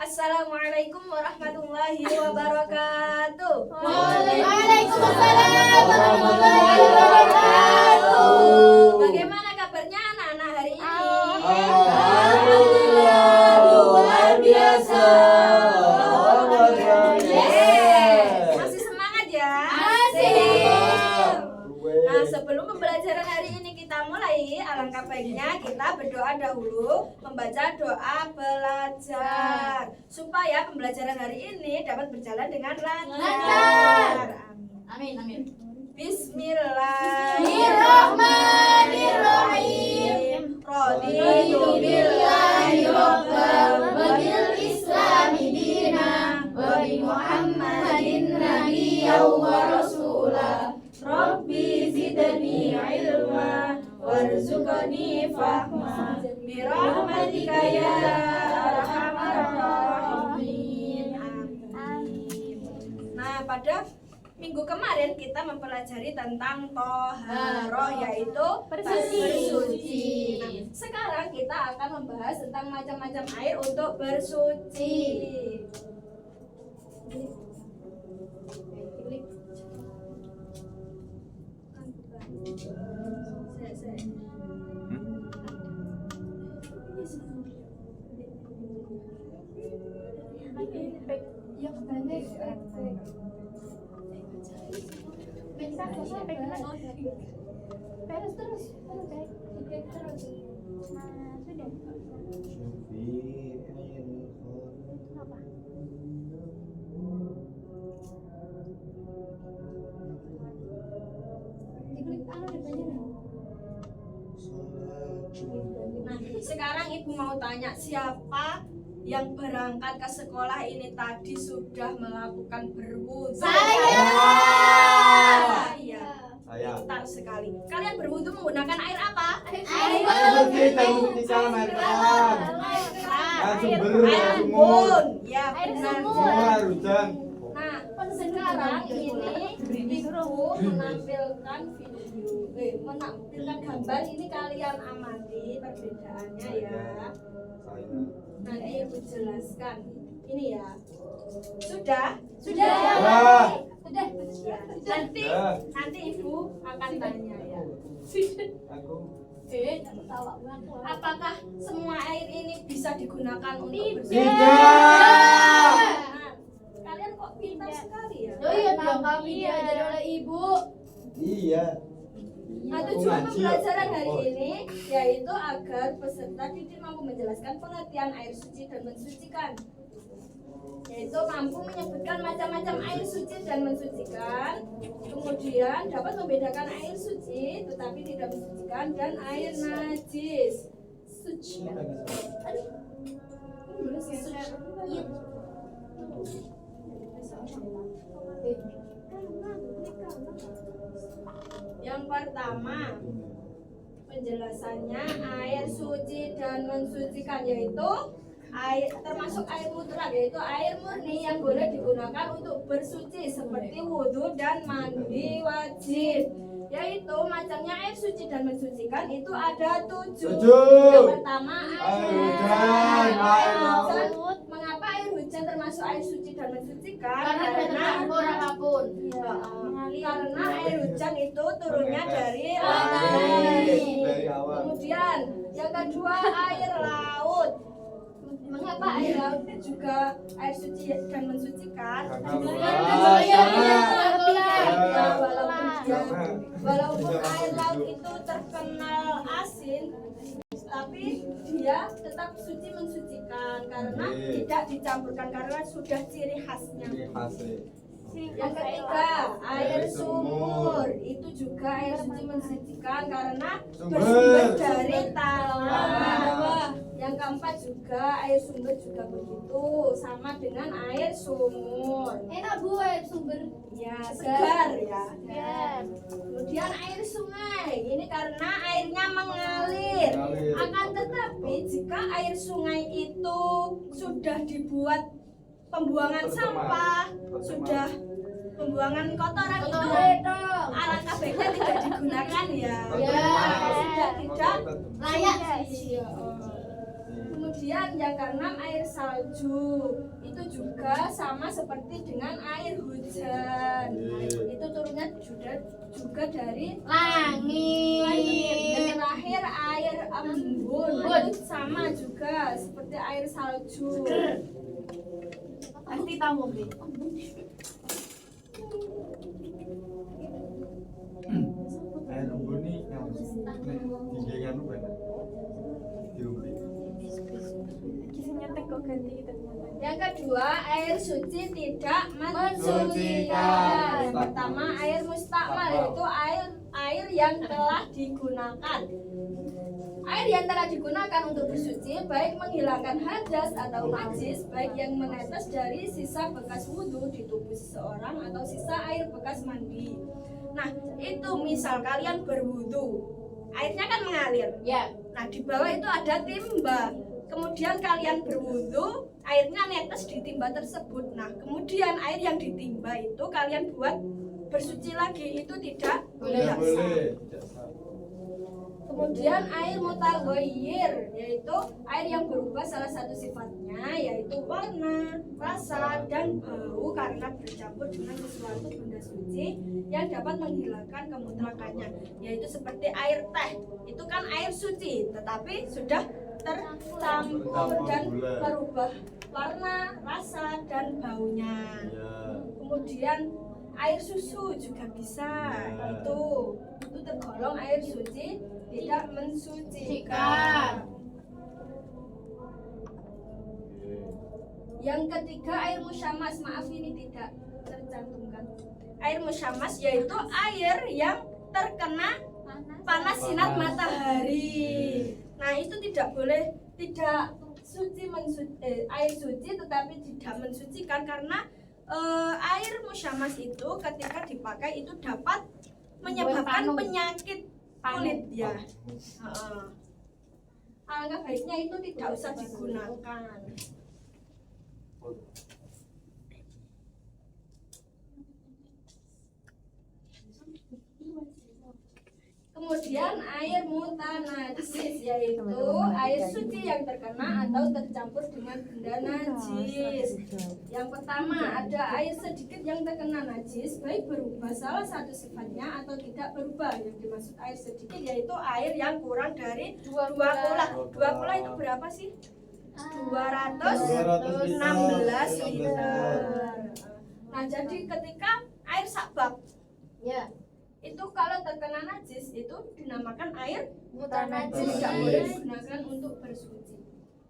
Assalamualaikum warahmatullahi wabarakatuh. Waalaikumsalam warahmatullahi wabarakatuh. Bagaimana kabarnya anak-anak hari ini? Alhamdulillah, luar biasa. Masih semangat ya? Masih. Nah, sebelum pembelajaran hari ini kita mulai, alangkah baiknya kita berdoa dahulu, membaca doa belajar supaya pembelajaran hari ini dapat berjalan dengan lancar. Amin, amin. Bismillahirrahmanirrahim. Raditu billahi rabban wa bil islami dinan wa bi Muhammadin nabiyyan wa rasulah. Rabbi zidni ilma warzuqni fahma bi rahmatika ya arhamar rahimin. Amin. Nah, pada minggu kemarin kita mempelajari tentang toharoh, yaitu bersuci. Nah, sekarang kita akan membahas tentang macam-macam air untuk bersuci. Nah, sekarang ibu mau tanya, siapa yang berangkat ke sekolah ini tadi sudah melakukan berwudu? Saya. Iya. Saya. Pintar sekali. Kalian berwudu menggunakan air apa? Air Air embun. Ya, Air benar. sumur. hujan. Nah, sekarang ini ibu menampilkan video, menampilkan gambar ini, kalian amati perbedaannya ya. Nanti ibu jelaskan. Ini ya. Sudah? Sudah. Sudah. Ya. Nanti ibu akan tanya ya. Aku. Apakah semua air ini bisa digunakan untuk bersih? Tidak. Nah, kalian kok pintar sekali ya? Oh iya, dong, kami diajari oleh ibu. Iya. Nah, tujuan pembelajaran hari ini yaitu agar peserta didik mampu menjelaskan pengertian air suci dan mensucikan, yaitu mampu menyebutkan macam-macam air suci dan mensucikan, kemudian dapat membedakan air suci tetapi tidak mensucikan dan air najis. Suci. Yang pertama, penjelasannya air suci dan mensucikan, yaitu air termasuk air mutlak, yaitu air murni yang boleh digunakan untuk bersuci seperti wudhu dan mandi wajib. Yaitu macamnya air suci dan mensucikan itu ada 7. Yang pertama air hujan. Air hujan. Mengapa air hujan termasuk air suci dan mensucikan? Karena apapun. Ya, karena air hujan itu turunnya dari langit. Dari awal. Kemudian yang kedua air laut. Mengapa air laut juga air suci dan mensucikan? Walaupun air laut itu terkenal asin, tapi dia tetap suci mensucikan karena tidak dicampurkan, karena sudah ciri khasnya. Yang ketiga, air sumur itu juga air suci mensucikan karena bersumber dari tanah. Yang keempat juga air sumber juga begitu, sama dengan air sumur. Enak bu air sumber. Ya, segar ya. Ya. Kemudian air sungai, ini karena airnya mengalir. Akan tetapi jika air sungai itu sudah dibuat pembuangan sampah, sudah pembuangan kotoran itu alangkah baiknya tidak digunakan ya. Ya. Sudah tidak Layak. Iya. Kemudian yang keenam air salju. Itu juga sama seperti dengan air hujan. Itu turunnya juga dari langit. Yang terakhir air embun. Itu sama juga seperti air salju. Pasti tahu Bi. Air embun ini yang digengan apa ya? Diombe. Yang kedua, air suci tidak mensucikan. Yang pertama, air mustakmal, yaitu air yang telah digunakan. Air yang telah digunakan untuk bersuci, baik menghilangkan hadas atau najis, baik yang menetes dari sisa bekas wudhu di tubuh seseorang atau sisa air bekas mandi. Nah, itu misal kalian berwudhu, airnya kan mengalir. Ya. Nah, di bawah itu ada timba. Kemudian kalian berwudu, airnya netes di timba tersebut. Nah, kemudian air yang ditimba itu kalian buat bersuci lagi, itu tidak Tidak sah. boleh. Tidak sah. Kemudian air mutaghayyir, yaitu air yang berubah salah satu sifatnya, yaitu warna, rasa, dan bau karena bercampur dengan sesuatu benda suci yang dapat menghilangkan kemutrakannya, yaitu seperti air teh. Itu kan air suci, tetapi sudah tercampur dan berubah warna, rasa, dan baunya. Ya. Kemudian air susu juga bisa, itu tergolong air suci tidak mensucikan. Yang ketiga air musyamas, maaf ini tidak tercantumkan. Air musyamas yaitu air yang terkena panas sinar matahari. Nah, itu tidak boleh, tidak suci air suci tetapi tidak mensucikan karena air musyamas itu ketika dipakai itu dapat menyebabkan penyakit kulit ya. Alangkah baiknya itu tidak usah digunakan. Kemudian air mutanajis, yaitu air suci yang terkena atau tercampur dengan benda najis. Yang pertama ada air sedikit yang terkena najis, baik berubah salah satu sifatnya atau tidak berubah. Yang dimaksud air sedikit yaitu air yang kurang dari 2 kula. 2 kula itu berapa sih? 216 liter. Nah, jadi ketika air sabak, Ya. itu kalau terkena najis itu dinamakan air Mutanajis. tidak boleh digunakan untuk bersuci.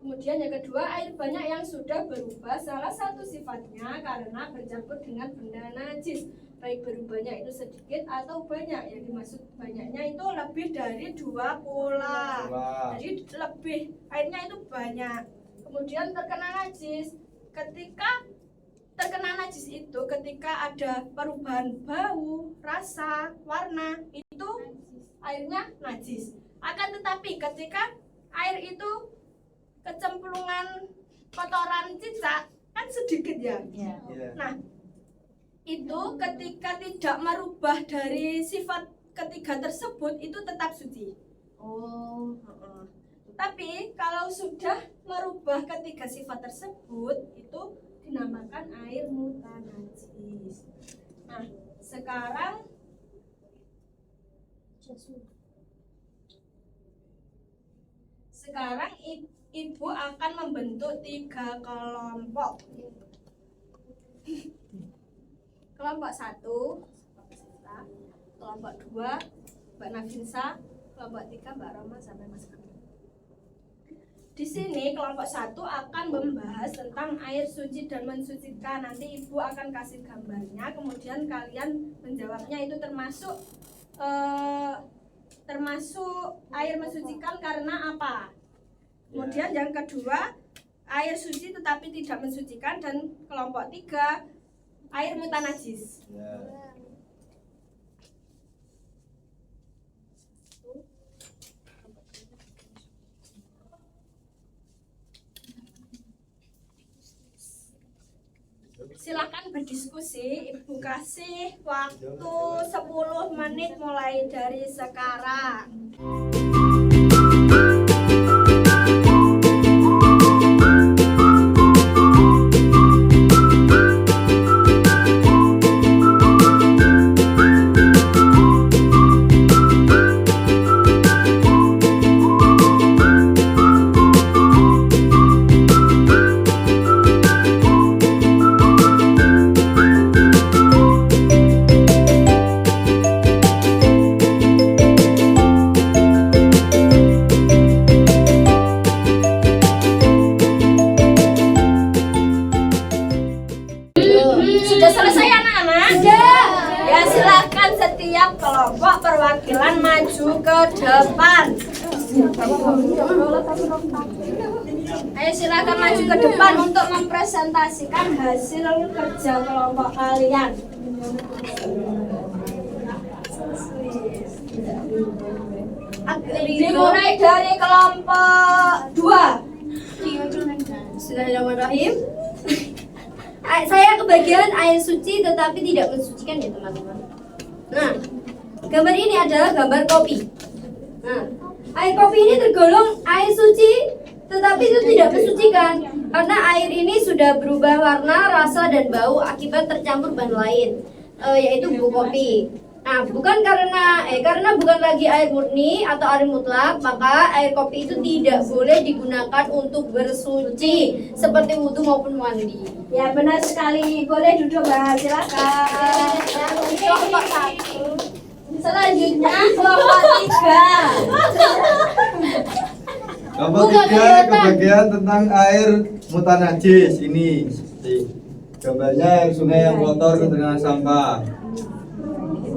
Kemudian yang kedua, air banyak yang sudah berubah salah satu sifatnya karena bercampur dengan benda najis, baik berubahnya itu sedikit atau banyak. Yang dimaksud banyaknya itu lebih dari 2 kula. Jadi lebih, airnya itu banyak. Kemudian terkena najis, ketika terkena najis itu ketika ada perubahan bau, rasa, warna, itu airnya najis. Akan tetapi ketika air itu kecemplungan kotoran cicak kan sedikit ya. Ya. Ya. Nah, itu ketika tidak merubah dari sifat ketiga tersebut itu tetap suci. Oh. Tapi kalau sudah merubah ketiga sifat tersebut itu dinamakan air mutanajis. Nah, sekarang ibu akan membentuk 3 kelompok. Kelompok 1 kelompok 2 Mbak Nafisa, kelompok 3 Mbak Roma sampai Mas Kamil. Di sini kelompok 1 akan membahas tentang air suci dan mensucikan. Nanti ibu akan kasih gambarnya, kemudian kalian menjawabnya itu termasuk air mensucikan karena apa. Kemudian yang kedua air suci tetapi tidak mensucikan, dan kelompok 3 air mutanajis. Ya. Silakan berdiskusi, ibu kasih waktu 10 menit mulai dari sekarang. Ya, silakan setiap kelompok perwakilan maju ke depan. Ayo silakan maju ke depan untuk mempresentasikan hasil kerja kelompok kalian. Dimulai dari kelompok 2. Bismillahirrahmanirrahim. Saya kebagian air suci tetapi tidak mensucikan ya teman-teman. Nah, gambar ini adalah gambar kopi. Nah, air kopi ini tergolong air suci tetapi itu tidak mensucikan karena air ini sudah berubah warna, rasa dan bau akibat tercampur bahan lain, yaitu bubuk kopi. Nah, karena bukan lagi air murni atau air mutlak, maka air kopi itu tidak boleh digunakan untuk bersuci seperti wudhu maupun mandi. Ya, benar sekali. Boleh duduk, Mbak. Silakan. Kelompok 1. Selanjutnya kelompok 3. Kelompok 3 kebagian tentang air mutan najis. Ini gambarnya air sungai yang kotor terkena sampah.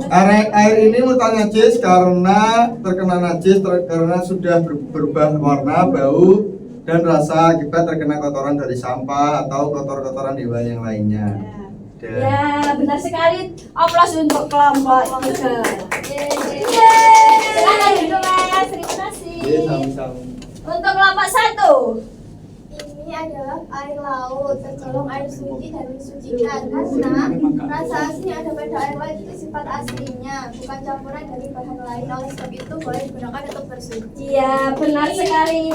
Air ini mutan najis karena terkena najis karena sudah berubah warna, bau, dan rasa akibat terkena kotoran dari sampah atau kotor-kotoran hewan yang lainnya. Ya, benar sekali. Aplaus untuk kelompok 3. Silakan duduk, Mas. Terima kasih. Sama-sama. Untuk kelompok 1. Ini adalah air laut, tergolong air suci dan mensucikan karena rasa asli yang ada pada air laut itu sifat aslinya, bukan campuran dari bahan lain. Oleh sebab itu boleh digunakan untuk bersuci. Iya, benar sekali.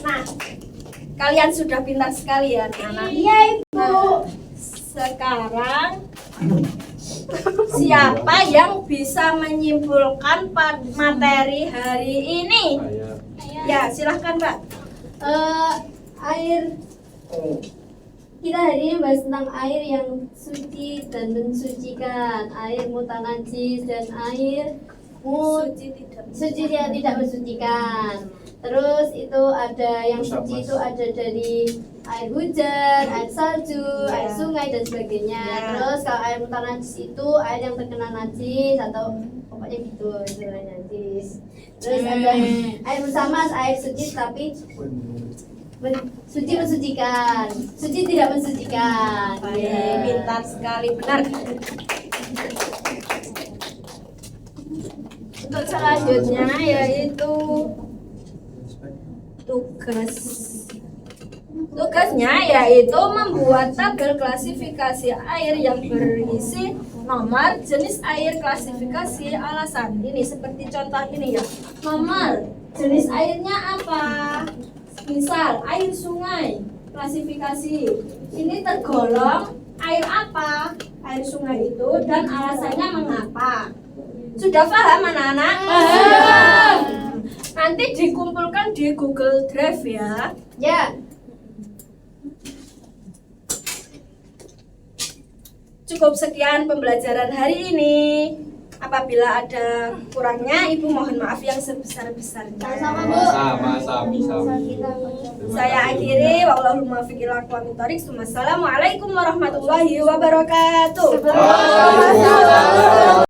Nah, kalian sudah pintar sekali ya, anak-anak. Iya, Ibu. Nah, sekarang siapa yang bisa menyimpulkan materi hari ini? Ya, silahkan, Mbak. Kita hari ini bahas tentang air yang suci dan mensucikan, air mutan najis dan air suci yang tidak mensucikan. Terus itu ada yang suci itu ada dari air hujan, air salju, air sungai dan sebagainya. Terus kalau air mutan najis itu air yang terkena najis atau pokoknya gitu istilahnya najis. Terus ada air bersama air suci tapi suci mensucikan, suci tidak mensucikan. Pintar sekali, benar. Untuk selanjutnya yaitu tugasnya yaitu membuat tabel klasifikasi air yang berisi nomor, jenis air, klasifikasi, alasan. Ini seperti contoh ini ya. Nomor, jenis airnya apa? Misal air sungai, klasifikasi. Ini tergolong air apa? Air sungai itu dan alasannya mengapa. Sudah paham anak-anak? Paham. Nanti dikumpulkan di Google Drive ya. Ya. Cukup sekian pembelajaran hari ini. Apabila ada kurangnya, Ibu mohon maaf yang sebesar-besarnya. Sama-sama, Bu. Sama-sama. Saya akhiri. Wallahul muwaffiq ila aqwamit thoriq. Wassalamualaikum warahmatullahi wabarakatuh.